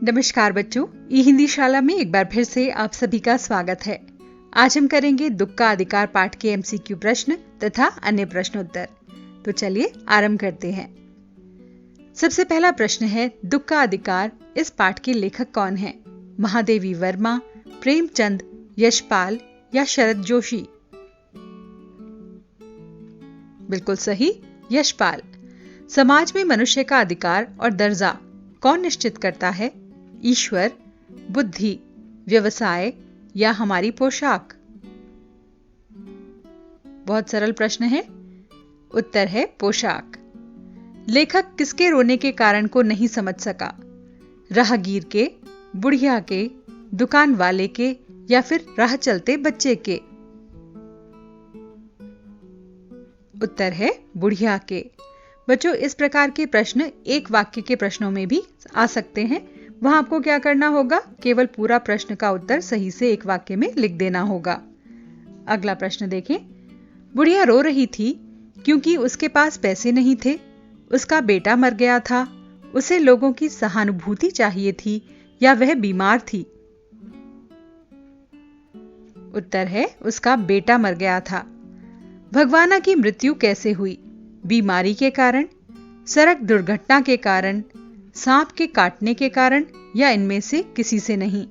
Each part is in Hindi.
नमस्कार बच्चों, ई हिंदी शाला में एक बार फिर से आप सभी का स्वागत है। आज हम करेंगे दुख का अधिकार पाठ के एमसीक्यू प्रश्न तथा अन्य प्रश्नोत्तर। तो चलिए आरंभ करते हैं। सबसे पहला प्रश्न है, दुख का अधिकार इस पाठ के लेखक कौन हैं? महादेवी वर्मा, प्रेमचंद, यशपाल या शरद जोशी? बिल्कुल सही, यशपाल। समाज में मनुष्य का अधिकार और दर्जा कौन निश्चित करता है? ईश्वर, बुद्धि, व्यवसाय या हमारी पोशाक? बहुत सरल प्रश्न है। उत्तर है पोशाक। लेखक किसके रोने के कारण को नहीं समझ सका? राहगीर के, बुढ़िया के, दुकान वाले के या फिर राह चलते बच्चे के? उत्तर है बुढ़िया के। बच्चों, इस प्रकार के प्रश्न एक वाक्य के प्रश्नों में भी आ सकते हैं। वहां आपको क्या करना होगा? केवल पूरा प्रश्न का उत्तर सही से एक वाक्य में लिख देना होगा। अगला प्रश्न देखें। बुढ़िया रो रही थी क्योंकि उसके पास पैसे नहीं थे, उसका बेटा मर गया था, उसे लोगों की सहानुभूति चाहिए थी या वह बीमार थी? उत्तर है उसका बेटा मर गया था। भगवाना की मृत्यु कैसे हुई? बीमारी के कारण, सड़क दुर्घटना के कारण, सांप के काटने के कारण या इनमें से किसी से नहीं?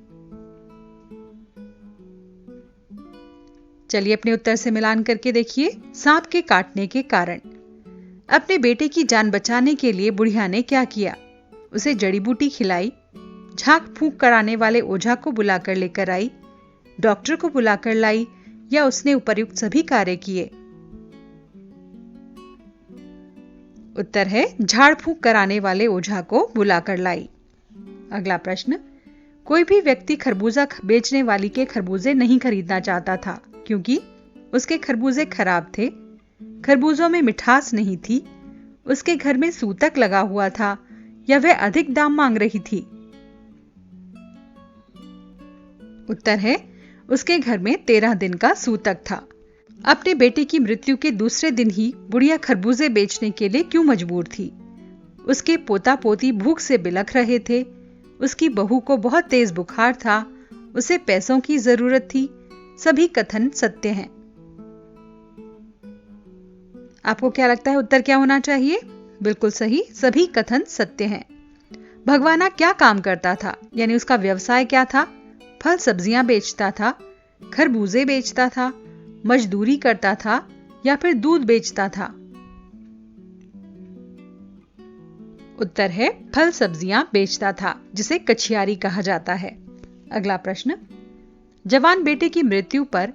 चलिए अपने उत्तर से मिलान करके देखिए। सांप के काटने के कारण। अपने बेटे की जान बचाने के लिए बुढ़िया ने क्या किया? उसे जड़ी बूटी खिलाई, झांक फूंक कराने वाले ओझा को बुलाकर लेकर आई, डॉक्टर को बुलाकर लाई या उसने उपर्युक्त सभी कार्य किए? उत्तर है झाड़ फूंक कराने वाले ओझा को बुलाकर लाई। अगला प्रश्न। कोई भी व्यक्ति खरबूजा बेचने वाली के खरबूजे नहीं खरीदना चाहता था क्योंकि उसके खरबूजे खराब थे, खरबूजों में मिठास नहीं थी, उसके घर में सूतक लगा हुआ था या वह अधिक दाम मांग रही थी? उत्तर है उसके घर में 13 दिन का सूतक था। अपने बेटे की मृत्यु के दूसरे दिन ही बुढ़िया खरबूजे बेचने के लिए क्यों मजबूर थी? उसके पोता पोती भूख से बिलख रहे थे, उसकी बहू को बहुत तेज बुखार था, उसे पैसों की जरूरत थी। सभी कथन सत्य हैं। आपको क्या लगता है उत्तर क्या होना चाहिए? बिल्कुल सही, सभी कथन सत्य हैं। भगवाना क्या काम करता था, यानी उसका व्यवसाय क्या था? फल सब्जियां बेचता था, खरबूजे बेचता था, मजदूरी करता था या फिर दूध बेचता था? उत्तर है फल सब्जियां बेचता था, जिसे कछियारी कहा जाता है। अगला प्रश्न। जवान बेटे की मृत्यु पर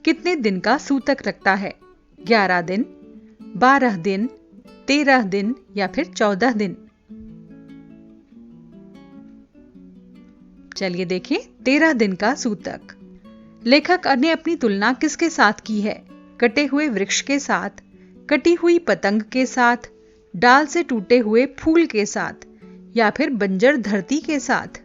कितने दिन का सूतक रखता है? 11 दिन, 12 दिन, 13 दिन या फिर 14 दिन? चलिए देखें। 13 दिन का सूतक। लेखक ने अपनी तुलना किसके साथ की है? कटे हुए वृक्ष के साथ, कटी हुई पतंग के साथ, डाल से टूटे हुए फूल के साथ या फिर बंजर धरती के साथ?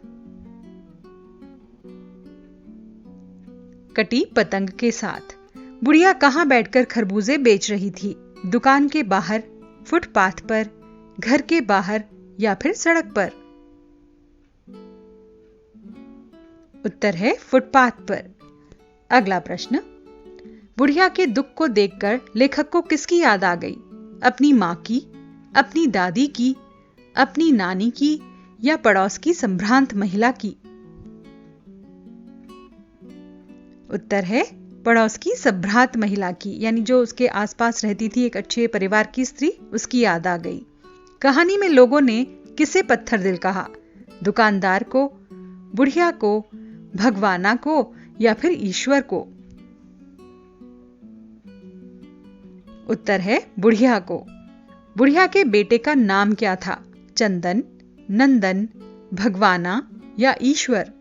कटी पतंग के साथ। बुढ़िया कहां बैठकर खरबूजे बेच रही थी? दुकान के बाहर, फुटपाथ पर, घर के बाहर या फिर सड़क पर? उत्तर है फुटपाथ पर। अगला प्रश्न। बुढ़िया के दुख को देखकर लेखक को किसकी याद आ गई? अपनी मां की, अपनी दादी की, अपनी नानी की या पड़ोस की संभ्रांत महिला की? उत्तर है पड़ोस की संभ्रांत महिला की, यानी जो उसके आसपास रहती थी, एक अच्छे परिवार की स्त्री, उसकी याद आ गई। कहानी में लोगों ने किसे पत्थर दिल कहा? दुकानदार को, बुढ़िया को, भगवाना को या फिर ईश्वर को? उत्तर है बुढ़िया को। बुढ़िया के बेटे का नाम क्या था? चंदन, नंदन, भगवाना या ईश्वर?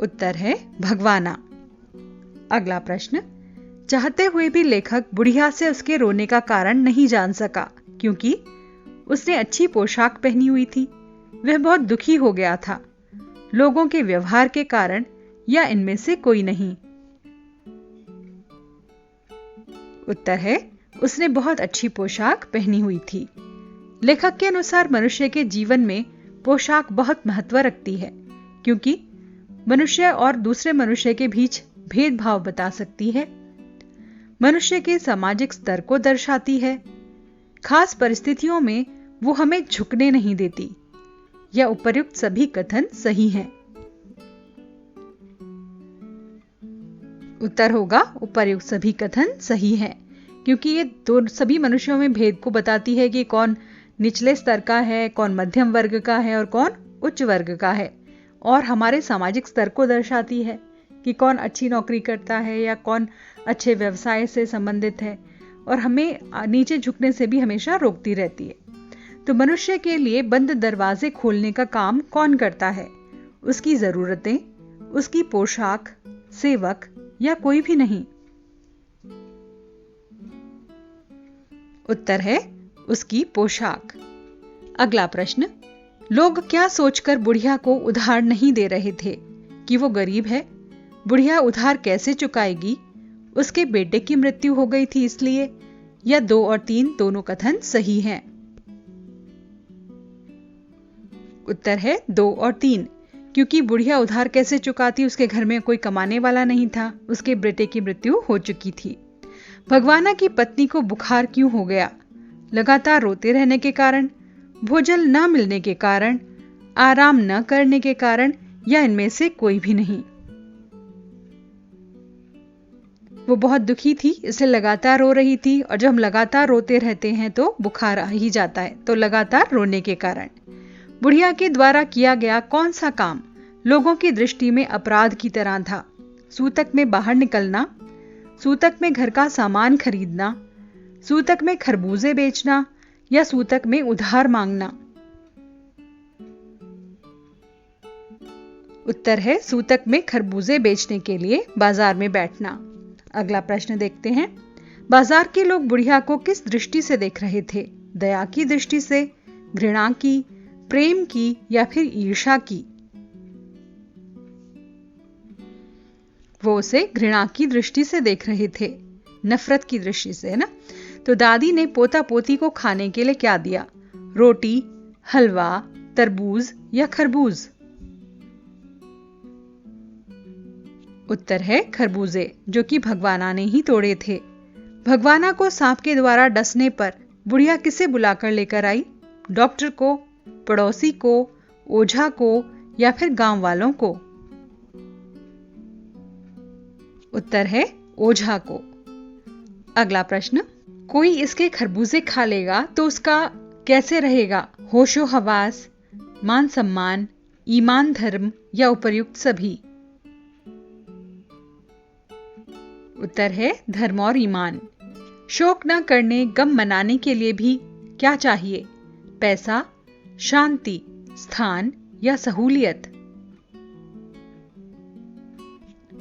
उत्तर है भगवाना। अगला प्रश्न। चाहते हुए भी लेखक बुढ़िया से उसके रोने का कारण नहीं जान सका क्योंकि उसने अच्छी पोशाक पहनी हुई थी, वह बहुत दुखी हो गया था, लोगों के व्यवहार के कारण या इनमें से कोई नहीं? उत्तर है उसने बहुत अच्छी पोशाक पहनी हुई थी। लेखक के अनुसार मनुष्य के जीवन में पोशाक बहुत महत्व रखती है, क्योंकि मनुष्य और दूसरे मनुष्य के बीच भेदभाव बता सकती है, मनुष्य के सामाजिक स्तर को दर्शाती है, खास परिस्थितियों में वो हमें झुकने नहीं देती। यह उपर्युक्त सभी कथन सही हैं। उत्तर होगा उपर्युक्त सभी कथन सही हैं, क्योंकि ये सभी मनुष्यों में भेद को बताती है कि कौन निचले स्तर का है, कौन मध्यम वर्ग का है और कौन उच्च वर्ग का है, और हमारे सामाजिक स्तर को दर्शाती है कि कौन अच्छी नौकरी करता है या कौन अच्छे व्यवसाय से संबंधित है, और हमें नीचे झुकने से भी हमेशा रोकती रहती है। तो मनुष्य के लिए बंद दरवाजे खोलने का काम कौन करता है? उसकी जरूरतें, उसकी पोशाक, सेवक या कोई भी नहीं? उत्तर है उसकी पोशाक। अगला प्रश्न, लोग क्या सोचकर बुढ़िया को उधार नहीं दे रहे थे? कि वो गरीब है, बुढ़िया उधार कैसे चुकाएगी, उसके बेटे की मृत्यु हो गई थी इसलिए, या 2 और 3 दोनों कथन सही हैं? उत्तर है 2 और 3, क्योंकि बुढ़िया उधार कैसे चुकाती, उसके घर में कोई कमाने वाला नहीं था, उसके बेटे की मृत्यु हो चुकी थी। भगवाना की पत्नी को बुखार क्यों हो गया? लगातार रोते रहने के कारण, भोजन न मिलने के कारण, आराम न करने के कारण, या इनमें से कोई भी नहीं? वो बहुत दुखी थी, इसलिए लगातार रो रही थी, और जब हम लगातार रोते रहते हैं तो बुखार आ ही जाता है, तो लगातार रोने के कारण। बुढ़िया के द्वारा किया गया कौन सा काम लोगों की दृष्टि में अपराध की तरह था? सूतक में बाहर निकलना, सूतक में घर का सामान खरीदना, सूतक में खरबूजे बेचना, या सूतक में उधार मांगना? उत्तर है सूतक में खरबूजे बेचने के लिए बाजार में बैठना। अगला प्रश्न देखते हैं, बाजार के लोग बुढ़िया को किस दृष्टि से देख रहे थे? दया की दृष्टि से, घृणा की, प्रेम की, या फिर ईर्ष्या की? वो उसे घृणा की दृष्टि से देख रहे थे, नफरत की दृष्टि से, है ना? तो दादी ने पोता पोती को खाने के लिए क्या दिया? रोटी, हलवा, तरबूज या खरबूज? उत्तर है खरबूजे, जो कि भगवाना ने ही तोड़े थे। भगवाना को सांप के द्वारा डसने पर बुढ़िया किसे बुलाकर लेकर आई? डॉक्टर को, पड़ोसी को, ओझा को, या फिर गांव वालों को? उत्तर है ओझा को। अगला प्रश्न, कोई इसके खरबूजे खा लेगा तो उसका कैसे रहेगा? होशो हवास, मान सम्मान, ईमान धर्म, या उपर्युक्त सभी? उत्तर है धर्म और ईमान। शोक न करने, गम मनाने के लिए भी क्या चाहिए? पैसा, शांति, स्थान, या सहूलियत?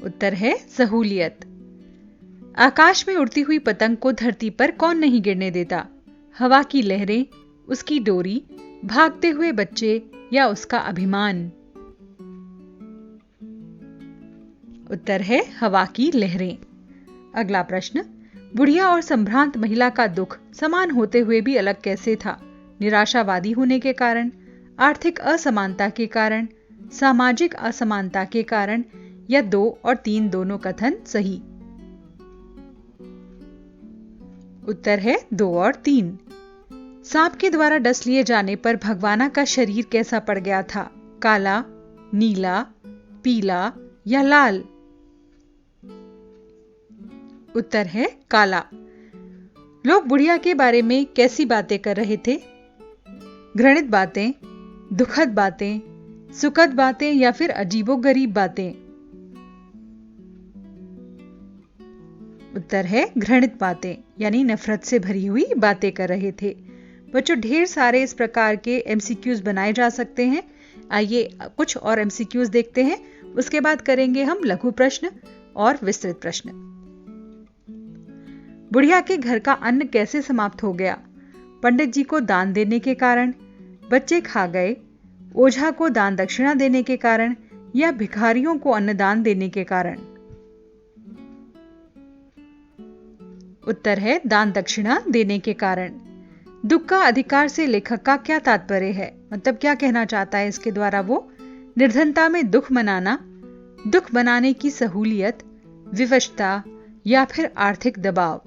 उत्तर है सहूलियत। आकाश में उड़ती हुई पतंग को धरती पर कौन नहीं गिरने देता? हवा की लहरें, उसकी डोरी, भागते हुए बच्चे, या उसका अभिमान? उत्तर है हवा की लहरें। अगला प्रश्न, बुढ़िया और संभ्रांत महिला का दुख समान होते हुए भी अलग कैसे था? निराशावादी होने के कारण, आर्थिक असमानता के कारण, सामाजिक असमानता के कारण, या 2 और 3 दोनों कथन सही? उत्तर है 2 और 3। सांप के द्वारा डस लिए जाने पर भगवाना का शरीर कैसा पड़ गया था? काला, नीला, पीला, या लाल? उत्तर है काला। लोग बुढ़िया के बारे में कैसी बातें कर रहे थे? घृणित बातें, दुखद बातें, सुखद बातें, या फिर अजीबोगरीब बातें? उत्तर है घृणित बातें, यानी नफरत से भरी हुई बातें कर रहे थे। बच्चों, ढेर सारे इस प्रकार के एमसीक्यूज बनाए जा सकते हैं। आइए कुछ और एमसीक्यूज देखते हैं, उसके बाद करेंगे हम लघु प्रश्न और विस्तृत प्रश्न। बुढ़िया के घर का अन्न कैसे समाप्त हो गया? पंडित जी को दान देने के कारण, बच्चे खा गए, ओझा को दान दक्षिणा देने के कारण, या भिखारियों को अन्नदान देने के कारण? उत्तर है दान दक्षिणा देने के कारण। दुख का अधिकार से लेखक का क्या तात्पर्य है, मतलब क्या कहना चाहता है इसके द्वारा वो? निर्धनता में दुख मनाना, दुख बनाने की सहूलियत, विवशता या फिर आर्थिक दबाव।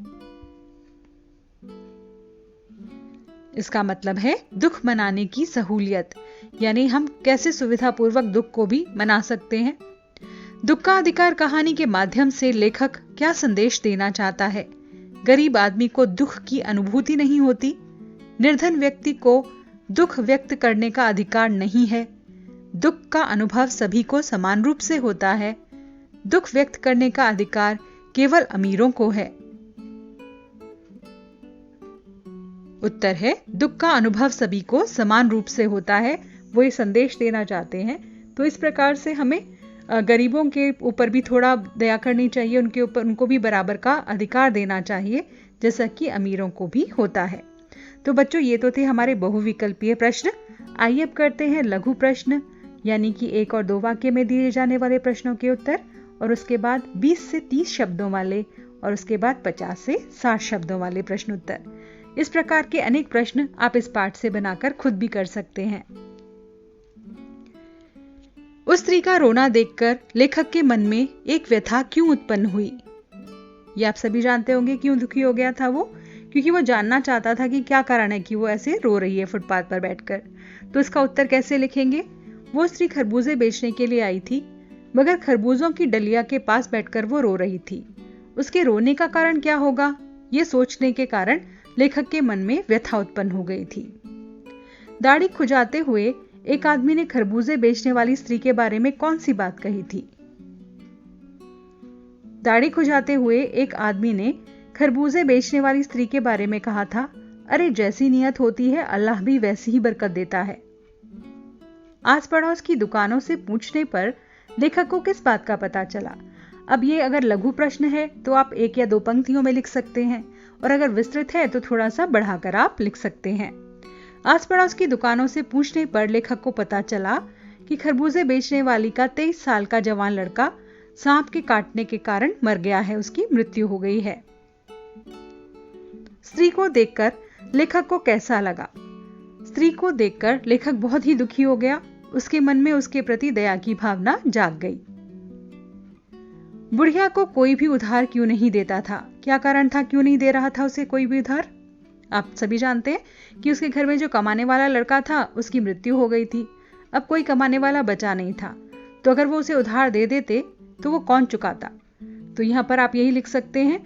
इसका मतलब है दुख मनाने की सहूलियत, यानी हम कैसे सुविधापूर्वक दुख को भी मना सकते हैं। दुख का अधिकार कहानी के माध्यम से लेखक क्या संदेश देना चाहता है? गरीब आदमी को दुख की अनुभूति नहीं होती, निर्धन व्यक्ति को दुख व्यक्त करने का अधिकार नहीं है, दुख का अनुभव सभी को समान रूप से होता है, दुख व्यक्त करने का अधिकार केवल अमीरों को है। उत्तर है दुख का अनुभव सभी को समान रूप से होता है, वो ये संदेश देना चाहते हैं। तो इस प्रकार से हमें गरीबों के ऊपर भी थोड़ा दया करनी चाहिए, उनके ऊपर उनको भी बराबर का अधिकार देना चाहिए जैसा कि अमीरों को भी होता है। तो बच्चों, ये तो थे हमारे बहुविकल्पीय प्रश्न। आइए अब करते हैं लघु प्रश्न, यानी कि 1 और 2 वाक्य में दिए जाने वाले प्रश्नों के उत्तर, और उसके बाद 20 से 30 शब्दों वाले, और उसके बाद 50 से 60 शब्दों वाले प्रश्न उत्तर। इस प्रकार के अनेक प्रश्न आप इस पाठ से बनाकर खुद भी कर सकते हैं। उस स्त्री का रोना देखकर लेखक के मन में एक व्यथा क्यों उत्पन्न हुई? ये आप सभी जानते होंगे क्यों दुखी हो गया था वो, क्योंकि वो जानना चाहता था कि क्या कारण है कि वो ऐसे रो रही है फुटपाथ पर बैठकर। तो इसका उत्तर कैसे लिखेंगे? वो स्त्री खरबूजे बेचने के लिए आई थी, मगर खरबूजों की डलिया के पास बैठकर वो रो रही थी। उसके रोने का कारण क्या होगा? ये सोचने के कारण लेखक के मन में व्यथा उत्पन्न हो गई थी। दाढ़ी खुजाते हुए एक आदमी ने खरबूजे बेचने वाली स्त्री के बारे में कौन सी बात कही थी? दाढ़ी खुजाते हुए एक आदमी ने खरबूजे बेचने वाली स्त्री के बारे में कहा था, अरे जैसी नियत होती है अल्लाह भी वैसी ही बरकत देता है। आस पड़ोस की दुकानों से पूछने पर लेखक को किस बात का पता चला? अब ये अगर लघु प्रश्न है तो आप 1 या 2 पंक्तियों में लिख सकते हैं, और अगर विस्तृत है तो थोड़ा सा बढ़ाकर आप लिख सकते हैं। आस पड़ोस की दुकानों से पूछने पर लेखक को पता चला कि खरबूजे बेचने वाली का 23 साल का जवान लड़का सांप के काटने के कारण मर गया है, उसकी मृत्यु हो गई है। स्त्री को देखकर लेखक को कैसा लगा? स्त्री को देखकर लेखक बहुत ही दुखी हो गया, उसके मन में उसके प्रति दया की भावना जाग गई। बुढ़िया को कोई भी उधार क्यों नहीं देता था? क्या कारण था क्यों नहीं दे रहा था उसे कोई भी उधार? आप सभी जानते हैं कि उसके घर में जो कमाने वाला लड़का था उसकी मृत्यु हो गई थी, अब कोई कमाने वाला बचा नहीं था, तो अगर वो उसे उधार दे देते तो वो कौन चुकाता? तो यहाँ पर आप यही लिख सकते हैं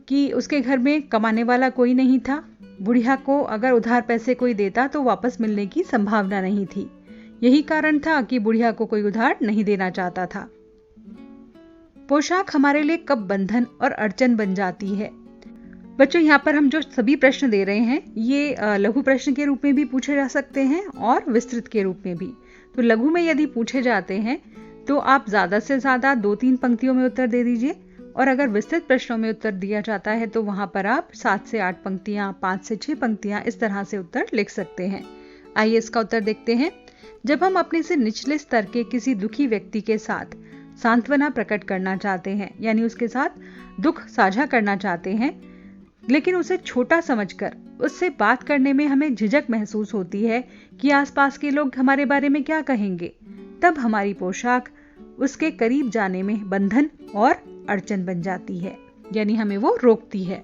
कि उसके घर में कमाने वाला कोई नहीं था, बुढ़िया को अगर उधार पैसे कोई देता तो वापस मिलने की संभावना नहीं थी। यही कारण था कि बुढ़िया को कोई उधार नहीं देना चाहता था। पोशाक हमारे लिए कब बंधन और अड़चन बन जाती है? बच्चों, यहाँ पर हम जो सभी प्रश्न दे रहे हैं ये लघु प्रश्न के रूप में भी पूछे जा सकते हैं और विस्तृत के रूप में भी। तो लघु में यदि पूछे जाते हैं तो आप ज्यादा से ज्यादा 2-3 पंक्तियों में उत्तर दे दीजिए, और अगर विस्तृत प्रश्नों में उत्तर दिया जाता है तो वहां पर आप 7 से 8 पंक्तियां, 5 से 6 पंक्तियां इस तरह से उत्तर लिख सकते हैं। आइए इसका उत्तर देखते हैं। जब हम अपने से निचले स्तर के किसी दुखी व्यक्ति के साथ सांत्वना प्रकट करना चाहते हैं, यानी उसके साथ दुख साझा करना चाहते हैं, लेकिन उसे छोटा समझकर उससे बात करने में हमें झिझक महसूस होती है कि आसपास के लोग हमारे बारे में क्या कहेंगे, तब हमारी पोशाक उसके करीब जाने में बंधन और अड़चन बन जाती है, यानी हमें वो रोकती है।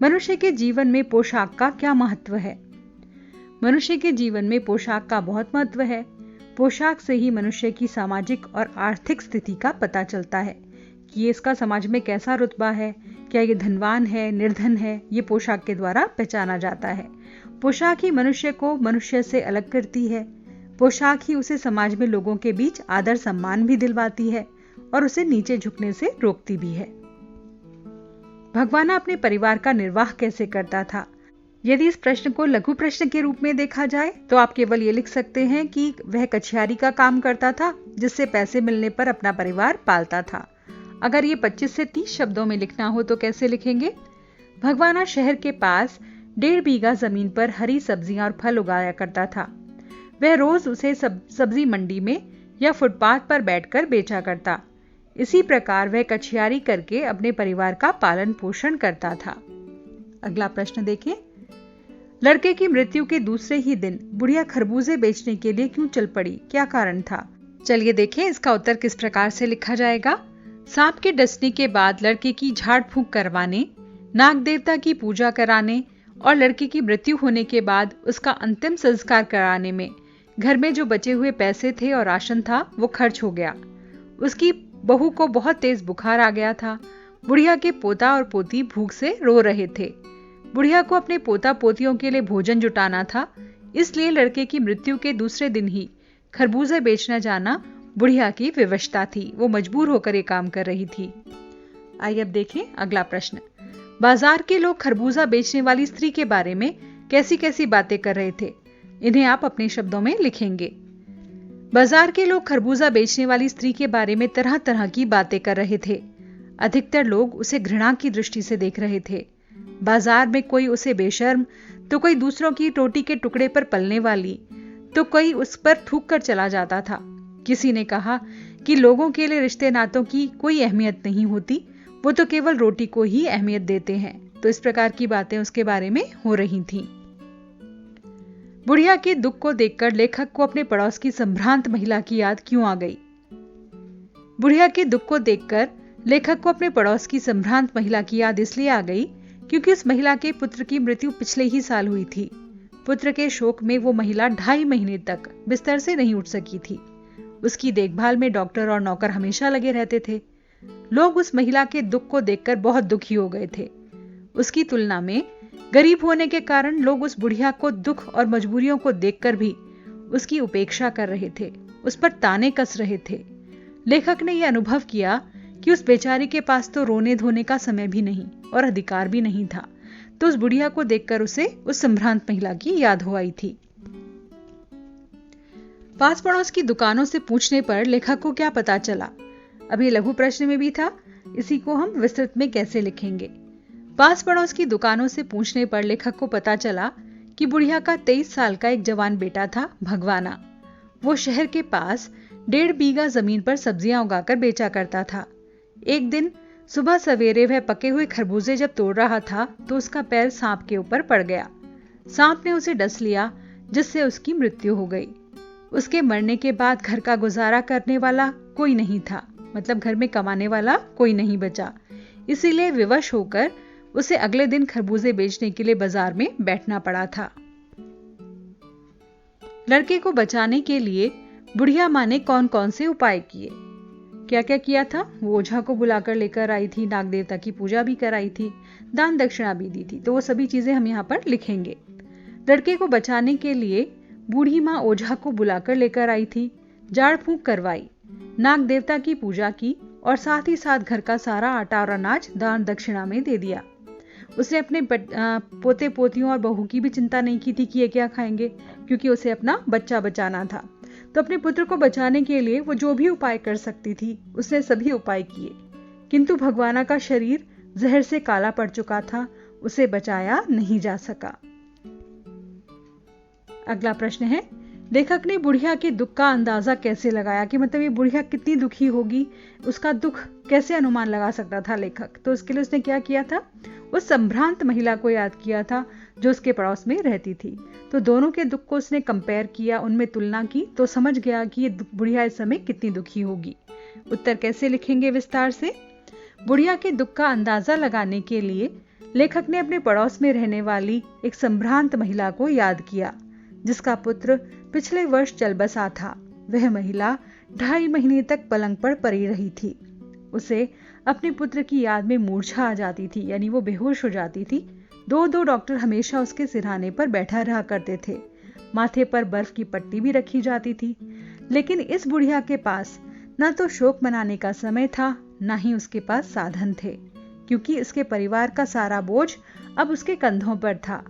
मनुष्य के जीवन में पोशाक का क्या महत्व है? मनुष्य के जीवन में पोशाक का बहुत महत्व है। पोशाक से ही मनुष्य की सामाजिक और आर्थिक स्थिति का पता चलता है कि ये इसका समाज में कैसा रुतबा है, क्या ये धनवान है, निर्धन है, ये पोशाक के द्वारा पहचाना जाता है। पोशाक ही मनुष्य को मनुष्य से अलग करती है। पोशाक ही उसे समाज में लोगों के बीच आदर सम्मान भी दिलवाती है और उसे नीचे झुकने से रोकती भी है। भगवाना अपने परिवार का निर्वाह कैसे करता था? यदि इस प्रश्न को लघु प्रश्न के रूप में देखा जाए तो आप केवल ये लिख सकते हैं कि वह कछियारी का काम करता था, जिससे पैसे मिलने पर अपना परिवार पालता था। अगर ये 25 से 30 शब्दों में लिखना हो तो कैसे लिखेंगे? भगवाना शहर के पास 1.5 बीघा जमीन पर हरी सब्जियां और फल उगाया करता था। वह रोज उसे सब्जी मंडी में या फुटपाथ पर बैठकर बेचा करता। इसी प्रकार वह कछियारी करके अपने परिवार का पालन पोषण करता था। अगला प्रश्न देखें। लड़के की मृत्यु के दूसरे ही दिन बुढ़िया खरबूजे बेचने के लिए क्यों चल पड़ी, क्या कारण था? चलिए देखें इसका उत्तर किस प्रकार से लिखा जाएगा। सांप के डसने के बाद लड़के की झाड़ फूंक करवाने, नाग देवता की पूजा कराने और लड़के की मृत्यु होने के बाद उसका अंतिम संस्कार कराने में घर में जो बचे हुए पैसे थे और राशन था वो खर्च हो गया। उसकी बहू को बहुत तेज बुखार आ गया था। बुढ़िया के पोता और पोती भूख से रो रहे थे। बुढ़िया को अपने पोता पोतियों के लिए भोजन जुटाना था, इसलिए लड़के की मृत्यु के दूसरे दिन ही खरबूजे बेचना जाना बुढ़िया की विवशता थी। वो मजबूर होकर ये काम कर रही थी। आइए अब देखें अगला प्रश्न। बाजार के लोग खरबूजा बेचने वाली स्त्री के बारे में कैसी कैसी बातें कर रहे थे, इन्हें आप अपने शब्दों में लिखेंगे। बाजार के लोग खरबूजा बेचने वाली स्त्री के बारे में तरह तरह की बातें कर रहे थे। अधिकतर लोग उसे घृणा की दृष्टि से देख रहे थे। बाजार में कोई उसे बेशर्म, तो कोई दूसरों की रोटी के टुकड़े पर पलने वाली, तो कोई उस पर थूक कर चला जाता था। किसी ने कहा कि लोगों के लिए रिश्ते नातों की कोई अहमियत नहीं होती, वो तो केवल रोटी को ही अहमियत देते हैं। तो इस प्रकार की बातें उसके बारे में हो रही थीं। बुढ़िया के दुख को देखकर लेखक को अपने पड़ोस की संभ्रांत महिला की याद क्यों आ गई? बुढ़िया के दुख को देखकर लेखक को अपने पड़ोस की संभ्रांत महिला की याद इसलिए आ गई क्योंकि उस महिला के पुत्र की मृत्यु पिछले ही साल हुई थी। पुत्र के शोक में वो महिला 2.5 महीने तक बिस्तर से नहीं उठ सकी थी। उसकी देखभाल में डॉक्टर और नौकर हमेशा लगे रहते थे। लोग उस महिला के दुख को देखकर बहुत दुखी हो गए थे। उसकी तुलना में गरीब होने के कारण लोग उस बुढ़िया को दुख और मजबूरियों को देखकर भी उसकी उपेक्षा कर रहे थे, उस पर ताने कस रहे थे। लेखक ने यह अनुभव किया कि उस बेचारी के पास तो रोने धोने का समय भी नहीं और अधिकार भी नहीं था। तो उस बुढ़िया को देखकर उसे उस संभ्रांत महिला की याद हो आई थी। पास पड़ोस की दुकानों से पूछने पर लेखक को क्या पता चला? अभी लघु प्रश्न में भी था, इसी को हम विस्तृत में कैसे लिखेंगे। पास पड़ोस की दुकानों से पूछने पर लेखक को पता चला कि बुढ़िया का 23 साल का एक जवान बेटा था, भगवाना। वो शहर के पास 1.5 बीघा जमीन पर सब्जियां उगाकर बेचा करता था। एक दिन सुबह सवेरे वह पके हुए खरबूजे जब तोड़ रहा था तो उसका पैर सांप के ऊपर पड़ गया। सांप ने उसे डस लिया, जिससे उसकी मृत्यु हो गई। उसके मरने के बाद घर का गुजारा करने वाला कोई नहीं था, मतलब घर में कमाने वाला कोई नहीं बचा। इसीलिए विवश होकर उसे अगले दिन खरबूजे बेचने के लिए बाजार में बैठना पड़ा था। लड़के को बचाने के लिए बुढ़िया माँ ने कौन कौन से उपाय किए, क्या क्या किया था? वो ओझा को बुलाकर लेकर आई थी, नाग देवता की पूजा भी कराई थी, दान दक्षिणा भी दी थी। तो वो सभी चीजें हम यहाँ पर लिखेंगे। लड़के को बचाने के लिए बूढ़ी माँ ओझा को बुलाकर लेकर आई थी, झाड़ फूंक करवाई, नाग देवता की पूजा की और साथ ही साथ घर का सारा आटा और अनाज दान दक्षिणा में दे दिया। उसने अपने पोते पोतियों और बहू की भी चिंता नहीं की थी कि ये क्या खाएंगे, क्योंकि उसे अपना बच्चा बचाना था। तो अपने पुत्र को बचाने के लिए वो जो भी उपाय कर सकती थी उसने सभी उपाय किए, किंतु भगवाना का शरीर जहर से काला पड़ चुका था, उसे बचाया नहीं जा सका। अगला प्रश्न है, लेखक ने बुढ़िया के दुख का अंदाजा कैसे लगाया, कि मतलब ये बुढ़िया कितनी दुखी होगी, उसका दुख कैसे अनुमान लगा सकता था लेखक? तो उसके लिए उसने क्या किया था, उस संभ्रांत महिला को याद किया था जो उसके पड़ोस में रहती थी। तो दोनों के दुख को उसने कंपेयर किया, उनमें तुलना की, तो समझ गया कि ये बुढ़िया इस समय कितनी दुखी होगी। उत्तर कैसे लिखेंगे विस्तार से? बुढ़िया के दुख का अंदाजा लगाने के लिए लेखक ने अपने पड़ोस में रहने वाली एक संभ्रांत महिला को याद किया, जिसका पुत्र पिछले वर्ष चल बसा था। वह महिला 2.5 महीने तक पलंग पर पड़ी रही थी। उसे अपने पुत्र की याद में मूर्छा आ जाती थी, यानी वो बेहोश हो जाती थी। 2 डॉक्टर हमेशा उसके सिरहाने पर बैठा रहा करते थे। माथे पर बर्फ की पट्टी भी रखी जाती थी। लेकिन इस बुढ़िया के पास न तो शोक मनाने का समय था, न ही उसके पास साधन थे, क्योंकि इसके परिवार का सारा बोझ अब उसके कंधों पर था।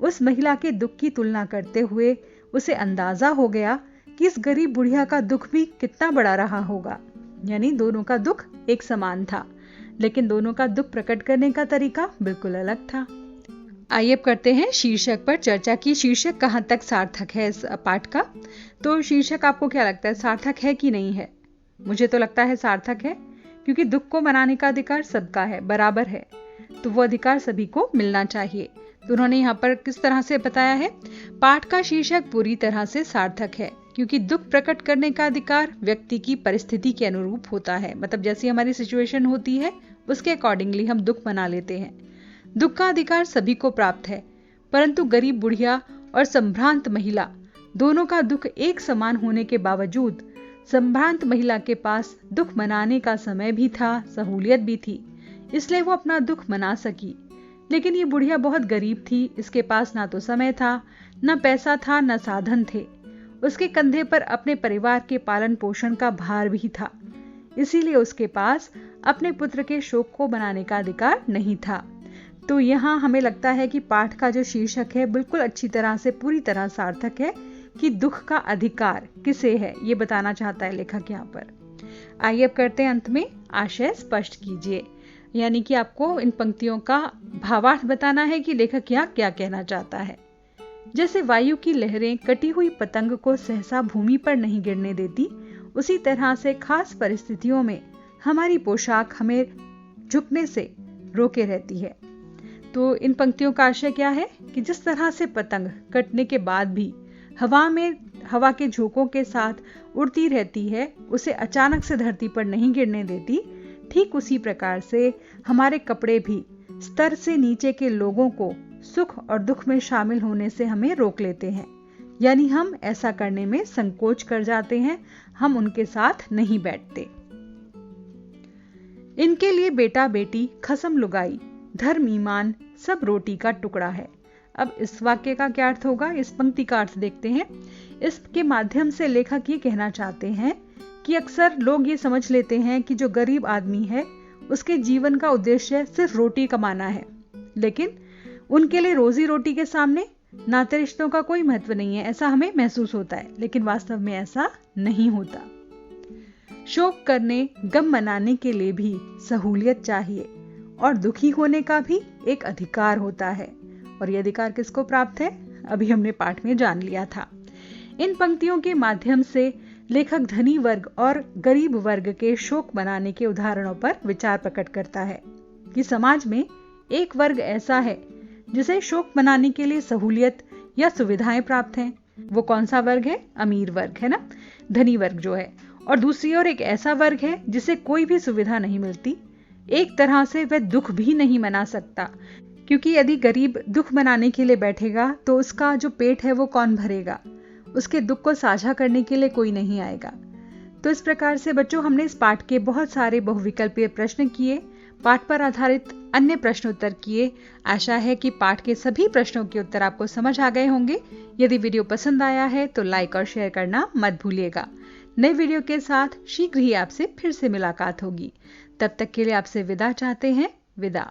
उस महिला के दुख की तुलना करते हुए उसे अंदाजा हो गया कि इस गरीब बुढ़िया का दुख भी कितना बड़ा रहा होगा। यानी दोनों का दुख एक समान था, लेकिन दोनों का दुख प्रकट करने का तरीका बिल्कुल अलग था। आइए अब करते हैं शीर्षक पर चर्चा की शीर्षक कहां तक सार्थक है इस पाठ का। तो शीर्षक आपको क्या लगता है, सार्थक है कि नहीं है? मुझे तो लगता है सार्थक है, क्योंकि दुख को मनाने का अधिकार सबका है, बराबर है। तो वो अधिकार सभी को मिलना चाहिए। तो उन्होंने यहाँ पर किस तरह से बताया है, पाठ का शीर्षक पूरी तरह से सार्थक है, क्योंकि दुख प्रकट करने का अधिकार व्यक्ति की परिस्थिति के अनुरूप होता है। मतलब जैसी हमारी सिचुएशन होती है उसके अकॉर्डिंगली हम दुख मना लेते हैं। दुख का अधिकार सभी को प्राप्त है, परंतु गरीब बुढ़िया और संभ्रांत महिला दोनों का दुख एक समान होने के बावजूद संभ्रांत महिला के पास दुख मनाने का समय भी था, सहूलियत भी थी, इसलिए वो अपना दुख मना सकी। लेकिन ये बुढ़िया बहुत गरीब थी, इसके पास ना तो समय था, न पैसा था, न साधन थे। उसके कंधे पर अपने परिवार के पालन पोषण का भार भी था, इसीलिए उसके पास अपने पुत्र के शोक को मनाने का अधिकार नहीं था। तो यहाँ हमें लगता है कि पाठ का जो शीर्षक है बिल्कुल अच्छी तरह से पूरी तरह सार्थक है कि दुख का अधिकार किसे है, ये बताना चाहता है लेखक यहाँ पर। आइए अब करते हैं अंत में आशय स्पष्ट कीजिए, यानी कि आपको इन पंक्तियों का भावार्थ बताना है कि लेखक यहाँ क्या कहना चाहता है। जैसे वायु की लहरें कटी हुई पतंग को सहसा भूमि पर नहीं गिरने देती, उसी तरह से खास परिस्थितियों में हमारी पोशाक हमें झुकने से रोके रहती है। तो इन पंक्तियों का आशय क्या है कि जिस तरह से पतंग कटने के बाद भी हवा के झोंकों के साथ उड़ती रहती है, उसे अचानक से धरती पर नहीं गिरने देती, ठीक उसी प्रकार से हमारे कपड़े भी स्तर से नीचे के लोगों को सुख और दुख में शामिल होने से हमें रोक लेते हैं। यानी हम ऐसा करने में संकोच कर जाते हैं, हम उनके साथ नहीं बैठते। इनके लिए बेटा बेटी खसम लुगाई धर्म ईमान सब रोटी का टुकड़ा है। अब इस वाक्य का क्या अर्थ होगा, इस पंक्ति का अर्थ देखते हैं। इसके माध्यम से लेखक ये कहना चाहते हैं कि अक्सर लोग ये समझ लेते हैं कि जो गरीब आदमी है उसके जीवन का उद्देश्य सिर्फ रोटी कमाना है, लेकिन उनके लिए रोजी रोटी के सामने नाते रिश्तों का कोई महत्व नहीं है, ऐसा हमें महसूस होता है, लेकिन वास्तव में ऐसा नहीं होता। शोक करने गम मनाने के लिए भी सहूलियत चाहिए और दुखी होने का भी एक अधिकार होता है, और यह अधिकार किसको प्राप्त है, अभी हमने पाठ में जान लिया था। इन पंक्तियों के माध्यम से लेखक धनी वर्ग और गरीब वर्ग के शोक मनाने के उदाहरणों पर विचार प्रकट करता है कि समाज में एक वर्ग ऐसा है जिसे शोक मनाने के लिए सहूलियत या सुविधाएं प्राप्त हैं। वो कौन सा वर्ग है, अमीर वर्ग है ना, धनी वर्ग जो है। और दूसरी ओर एक ऐसा वर्ग है जिसे कोई भी सुविधा नहीं मिलती, एक तरह से वह दुख भी नहीं मना सकता, क्योंकि यदि गरीब दुख मनाने के लिए बैठेगा तो उसका जो पेट है वो कौन भरेगा, उसके दुख को साझा करने के लिए कोई नहीं आएगा। तो इस प्रकार से बच्चों हमने इस पाठ के बहुत सारे बहुविकल्पीय प्रश्न किए, पाठ पर आधारित अन्य प्रश्नोत्तर किए। आशा है कि पाठ के सभी प्रश्नों के उत्तर आपको समझ आ गए होंगे। यदि वीडियो पसंद आया है तो लाइक और शेयर करना मत भूलिएगा। नए वीडियो के साथ शीघ्र ही आपसे फिर से मुलाकात होगी। तब तक के लिए आपसे विदा चाहते हैं। विदा।